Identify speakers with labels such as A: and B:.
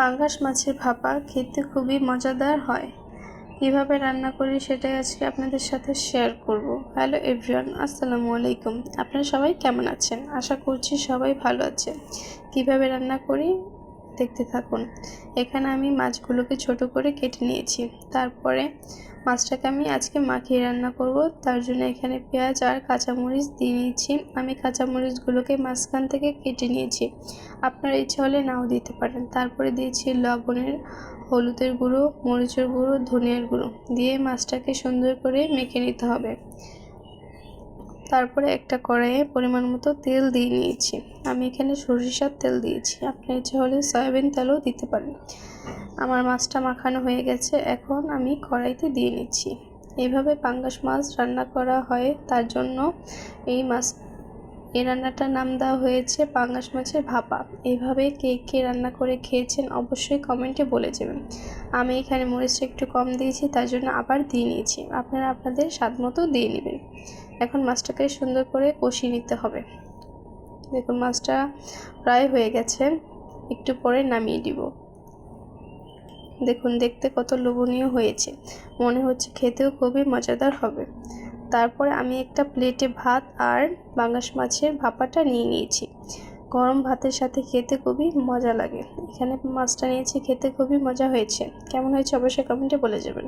A: পাঙ্গাস মাছের ভাপা খেতে খুবই মজাদার হয়। কিভাবে রান্না করি সেটাই আজকে আপনাদের সাথে শেয়ার করব। হ্যালো এভরিওয়ান, আসসালামু আলাইকুম। আপনারা সবাই কেমন আছেন? আশা করছি সবাই ভালো আছেন। কিভাবে রান্না করি দেখতে থাকুন। এখানে আমি মাছগুলোকে ছোট করে কেটে নিয়েছি। তারপরে মাছটাকে আমি আজকে মাখিয়ে রান্না করব। তার জন্য এখানে পেঁয়াজ আর কাঁচামরিচ দিয়ে নিয়েছি। আমি কাঁচামরিচগুলোকে মাঝখান থেকে কেটে নিয়েছি, আপনার ইচ্ছা হলে নাও দিতে পারেন। তারপরে দিয়েছি লবণের, হলুদের গুঁড়ো, মরিচের গুঁড়ো, ধনিয়ার গুঁড়ো দিয়ে মাছটাকে সুন্দর করে মেখে নিতে হবে। তারপরে একটা কড়াইয়ে পরিমাণ মতো তেল দিয়ে নিয়েছি। আমি এখানে সরিষার তেল দিয়েছি, আপনার ইচ্ছা হলে সয়াবিন তেলও দিতে পারেন। আমার মাছটা মাখানো হয়ে গেছে, এখন আমি কড়াইতে দিয়ে নিচ্ছি। এইভাবে পাঙ্গাস মাছ রান্না করা হয়, তার জন্য এই রান্নাটার নাম দেওয়া হয়েছে পাঙ্গাস মাছের ভাপা। এইভাবে কে কে রান্না করে খেয়েছেন অবশ্যই কমেন্টে বলে যাবেন। আমি এখানে মরিচটা একটু কম দিয়েছি, তার জন্য আবার দিয়ে নিয়েছি। আপনারা আপনাদের স্বাদ মতো দিয়ে নেবেন। এখন মাছটাকে সুন্দর করে কষিয়ে নিতে হবে। দেখুন মাছটা প্রায় হয়ে গেছে, একটু পরে নামিয়ে দিব। দেখুন দেখতে কত লোভনীয় হয়েছে, মনে হচ্ছে খেতেও খুবই মজাদার হবে। তারপরে আমি একটা প্লেটে ভাত আর পাঙ্গাস মাছের ভাপাটা নিয়ে নিয়েছি। গরম ভাতের সাথে খেতে খুবই মজা লাগে। এখানে মাছটা নিয়েছি, খেতে খুবই মজা হয়েছে। কেমন হয়েছে অবশ্যই কমেন্টে বলে যাবেন।